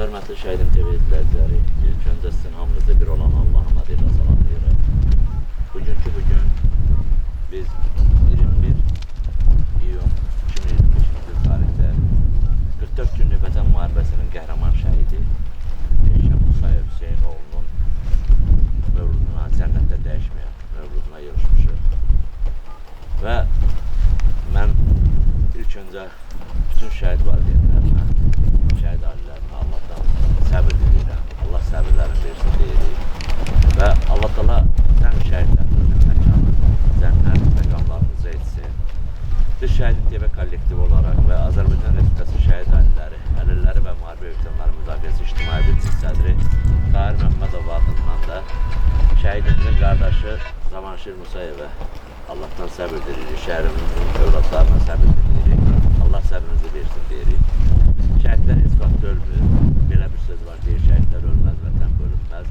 Hörmətli Şəhidin TV izləyiciləri, ilk öncə sizin hamınızda bir olan Allahın adıyla salamlayırıq. Bugünkü gün biz 21 iyun 2023-cü tarixdə 44 günlük Vətən müharibəsinin qəhrəman şəhidi Eşrəf Musayev Hüseynoğlu'nun mövluduna, cənnətdə dəyişməyən mövluduna yığışmışıq. Və mən ilk öncə bütün şəhid valideynlərimə, şəhid ailələrine Allah'tan səbir diləyirəm. Allah səbirlərini versin deyirik. Və Allah Teala təm şəhidlərimizin məkanı, cənnət məqamlarımıza etsin. Biz Şəhidin TV kollektivi olaraq və Azərbaycan Respublikası şəhid ailələri, əlilləri və müharibə veteranları müdafiəsi ictimai birlik sədri Tahir Məmmədov adından da şəhidimizin qardaşı Zamanşir Musayevə Allah'tan səbir diləyirik. Şəhrimizin övladlarına səbir diləyirik. Allah səbrinizi versin deyirik. Şəhidlər heç vaxt ölmür. Belə bir söz var, deyir, şəhidlər ölməz, vətən bölünməz.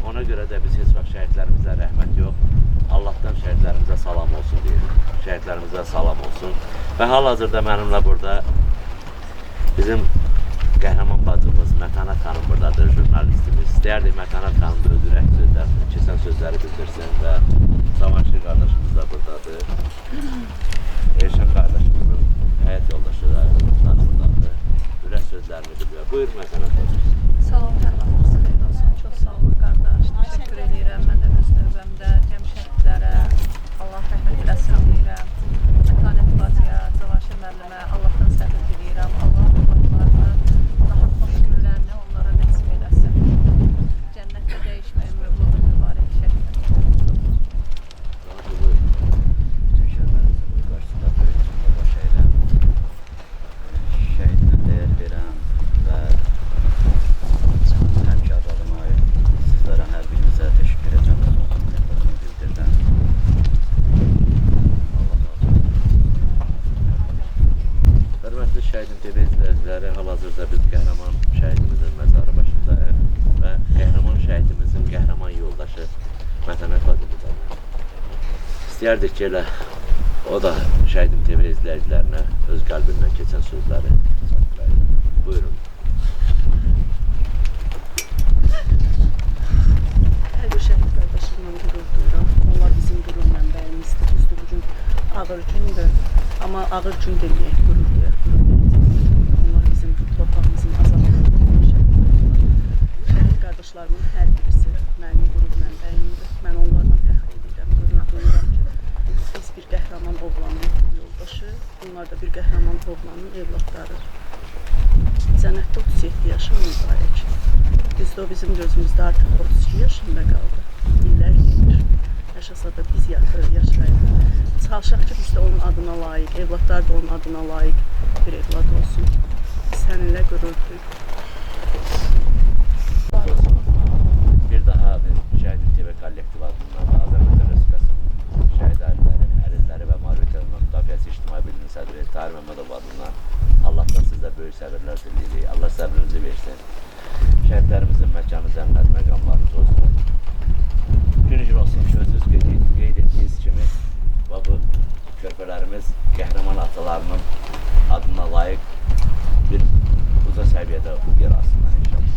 Ona görə də biz heç vaxt şəhidlərimizə rəhmət yox, Allah'tan şəhidlərimizə salam olsun deyirik. Şəhidlərimizə salam olsun. Və hal-hazırda mənimlə burada bizim qəhrəman bacımız Mətanət xanım buradadır, jurnalistimiz. İstəyərdik Mətanət xanım da öz ürək sözlərini, keçən sözləri bildirsin və Zamanşir qardaşımız da buradadır. Eşən qardaşımızın həyat yoldaşı da buradadır. Ürək sözlərini biliyor. Buyur Mətanət xanım. Sağ olun, hərmatınız xeyir olsun. Çox sağ olun qardaş. Təşəkkür edirəm. Mən də öz növbəmdə cəm şəhidlərə Allah rəhmət eləsin deyirəm. Mətanət bacıya, Cavanşir müəllimə Allahdan səbir diləyirəm. Allah onlarını daha xoş günlərini onlara nəsib eləsin. Cənnətdə dəyişməyin mövludu mübarək şəhidlər. Bütün şəhidlərimizin qarşısında böyük baş eyləm. Şəhidinə dəyər verəm və həmki adalıma sizlərə hər birinizə təşəkkür edəcəm və minnətlərimi bildirirəm. Allah razı olsun. Hörmətli Şəhidin TV izləyiciləri, hal-hazırda biz qəhrəman şəhidimizin məzarı başındayıq və qəhrəman şəhidimizin qəhrəman yoldaşı Mətanət bacımızdan İstəyərdik ki, elə o da Şəhidin TV izləyicilərinə öz qəlbindən keçən sözləri çatdıraydı. Buyurun. Hər bir şəhid qardaşımla qürur duyuram. Onlar bizim qürur mənbəyimizdir. Düzdür, bugün ağır gündür. Amma ağır gün deməyək, qürur duyaq. Onlar bizim torpağımızın azadlığıdır. Şəhid qardaşlarımın hər birisi mənim qürur mənbəyimdir. Mən onlarla fəxr edirəm, qürur duyuram ki, biz bir qəhrəman oğlanın yoldaşı, bunlar da bir qəhrəman oğlanın evlatları. Cənnətdə 37 yaşım mübarək. Düzdür, o bizim gözümüzdə artıq 32 yaşında qaldı. İllər gedir. Yaşasa da biz yaşayıq. Çalışaq ki, biz də onun adına layiq, evlatlar da onun adına layiq bir evlad olsun. Səninlə qürur duyuq. Bir daha Şəhidin TV kollektivi adından da Azərbaycan Respublikasının şəhid ailələri, əlilləri və müharibə veteranları müdafiəsi ictimai birliyin sədri Tahir Məmmədov adından Allah'tan sizə böyük səbirlər diləyirik. Allah səbrinizi versin. Şəhidlərimizin məkanı cənnət məqamlarınız olsun. Bir gün olsun ki, özünüz qeyd etdiyiniz kimi və bu körpələrimiz qəhrəman atalarının adına layiq bir uca səviyyədə yer alsınlar inşallah.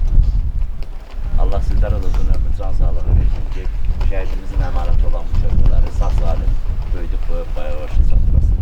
Allah sizlərə də uzun ömür, can sağlığı versin ki, şəhidimizin əmanəti olan bu körpələri sağ salim böyüdüb qoyub bayağı hoşuna çatdırasınız.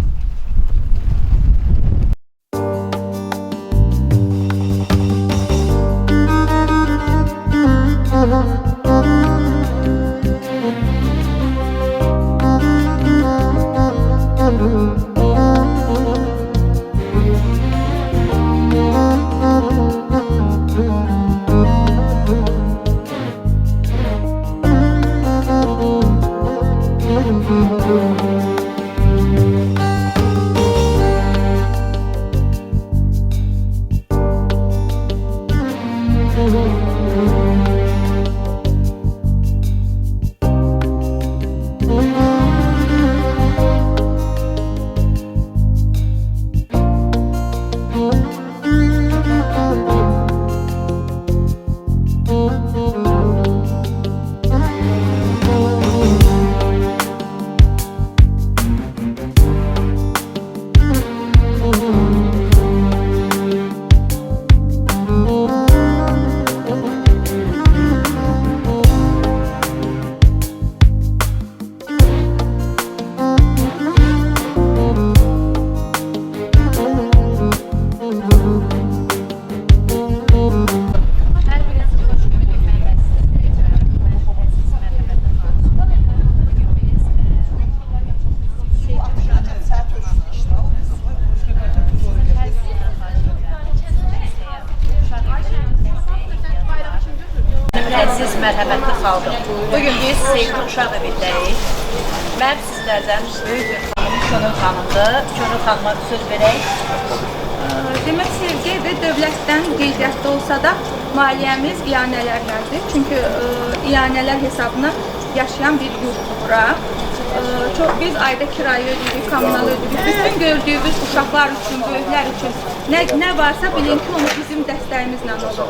mərhəmətli xalqım. Bugün biz Seyid Uşaq evindəyik. Mən sizlərdən böyük bir xanım, Könül xanımdır. Könül xanıma söz verək. Demək, sevgi evi dövlətdən qeydiyyatda olsa da maliyyəmiz iyanələrlərdir. Çünki iyanələr hesabına yaşayan bir yurtdur bura. Biz ayda kirayı ödəyirik, kommunal ödəyirik. Bütün gördüyümüz uşaqlar üçün, böyüklər üçün nə varsa bilin ki, onu bizim dəstəyimizlə olur.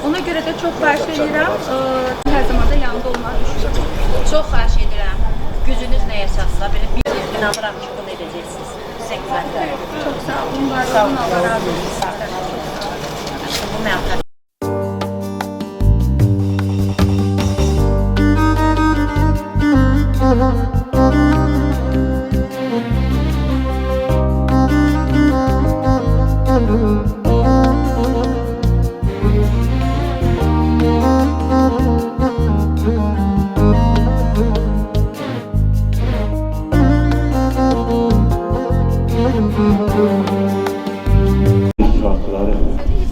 Ona görə də çox xahiş edirəm, hər zaman da yanında olmağı düşünürəm. Çox xahiş edirəm. Gücünüz nəyə çatsa, bir inanıram ki, bunu edəcəksiniz. Sizə güvənlər. Çox sağ olun, var olun, Allah razı olsun. Bu mənim İştirakçıları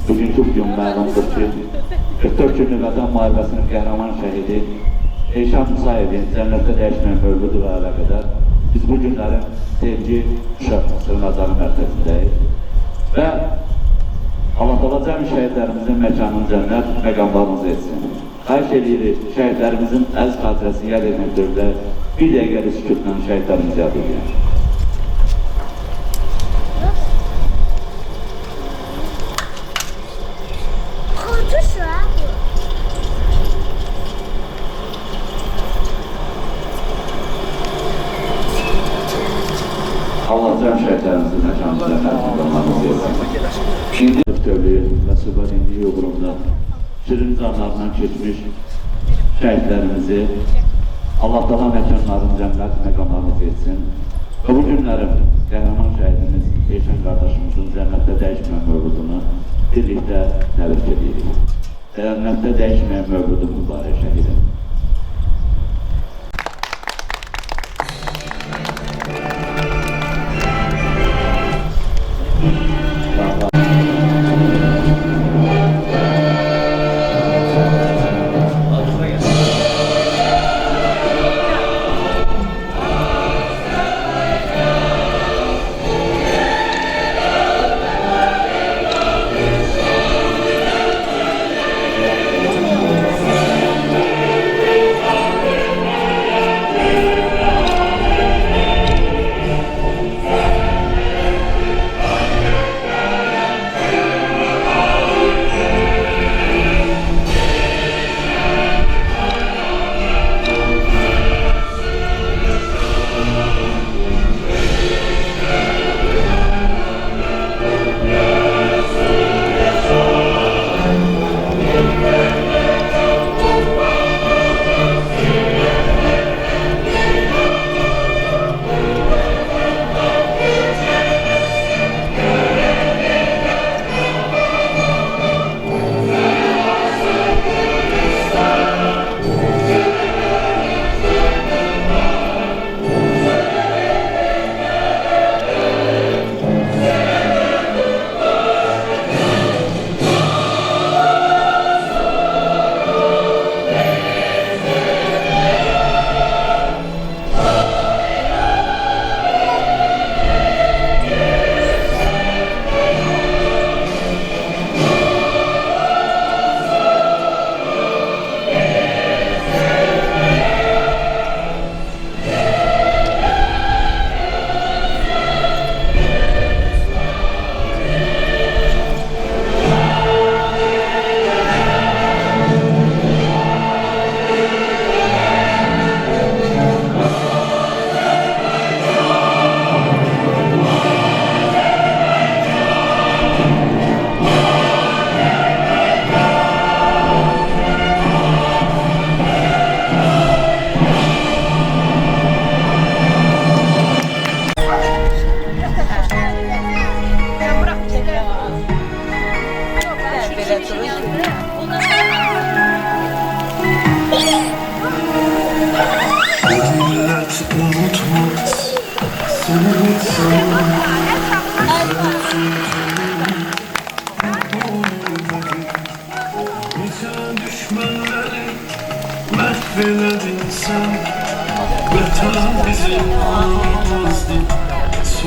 bugünkü gün məlumdur ki, 44 günlük Vətən müharibəsinin qəhrəman şəhidi Eşan Musayevin cənnətdə dəyişməyən mövludu və əlaqədar biz bu günlərin sevgi uşaq sığınacağı mərkəzindəyik və Allah Teala cəmi şəhidlərimizin məkanını cənnət məqamlarımızı etsin. Xahiş edirik, şəhidlərimizin əziz xatirəsini yad etməkdə bir dəqiqəli sükutla şəhidlərimizi yad edin. Allah cəm şəhidlərimizin məkanı cənnətində etsin. Şimdi dövlü və subarinliyi uğrunda sürün canlarından keçmiş şəhidlərimizi Allah Teala məkanların cənnət məqamlarımız etsin. Və bu günlərim qəhrəman şəhidimiz Eşən qardaşımızın cənnətdə dəyişməyən mövludunu birlikdə təbrik edirik. Cənnətdə dəyişməyən mövludu mübarək şəhidim.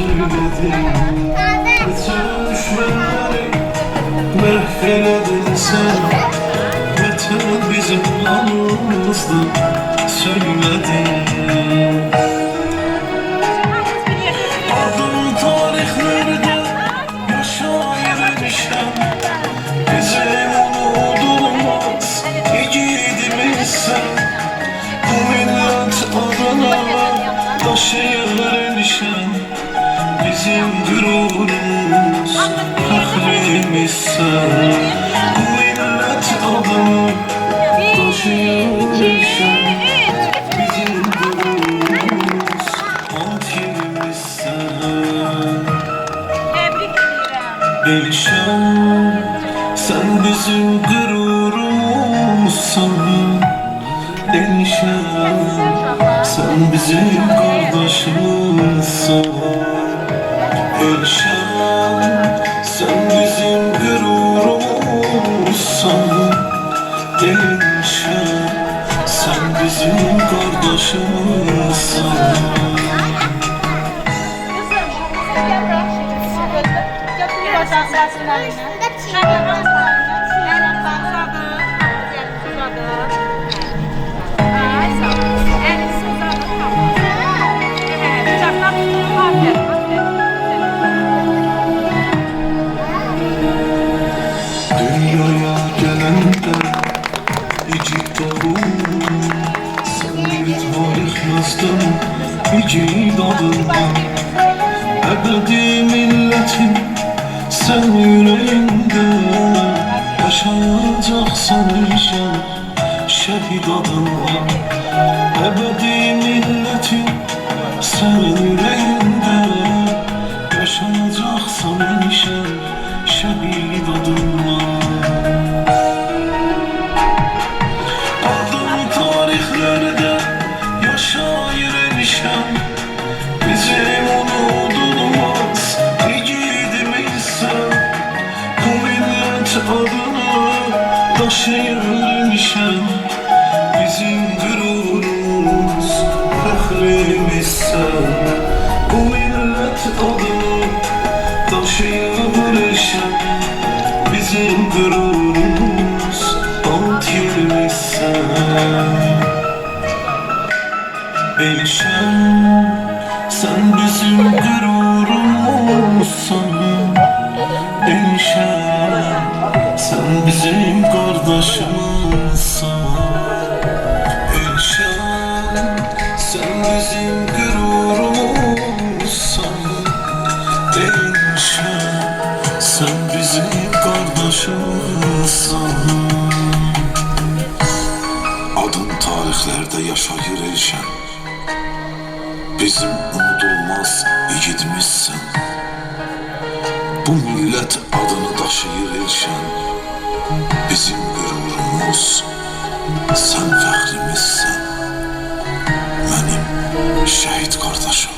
söyledin bütün düşmanları mahvedin sen. Vatan bizim alnımızda söyledin. Adın tarihlerde yaşayırmışam, bizim unutulmaz yiğidimizsen. Bu millet adına taşıyırmışam, bizim gururumuz, fəxrimizsən. Bu millet adına taşıyırmışam, bizim gururumuz, antirimizsən. Elşan, sen bizim gururumuzsan. Elşan, sen bizim kardeşimizsin. Elşan, sen bizim gururumuzsan. Elşan, sen bizim kardeşimizsin. Dünyaya gelende icik doğum, sen bir tarih yazdın icik adından. Ebedi milletin sen yüreğinde, yaşayacaksan inşallah şehit adından. Ebedi milletin sen yüreğinde, yaşayacaksan inşallah şehit adından. Adın tarihlerde yaşayırmışam, bizim unutulmaz yiğidimizsen. Bu millet adını taşıyırmışam, bizim gururumuz, fəxrimizsən. Bu millet adını taşıyırmışam, bizim gururumuz, antirimizsən. Elşan, sen bizim gururumuzsan. Elşan, sen bizim kardeşimizsin. Elşan, sen bizim gururumuzsan. Elşan, sen bizim kardeşimizsin. Adın tarihlerde yaşayır Elşan, bizim unutulmaz yiğidimizsen. Bu millet adını taşıyır Elşan, bizim gururumuz, sen fəxrimizsən. Mənim şəhid qardaşım.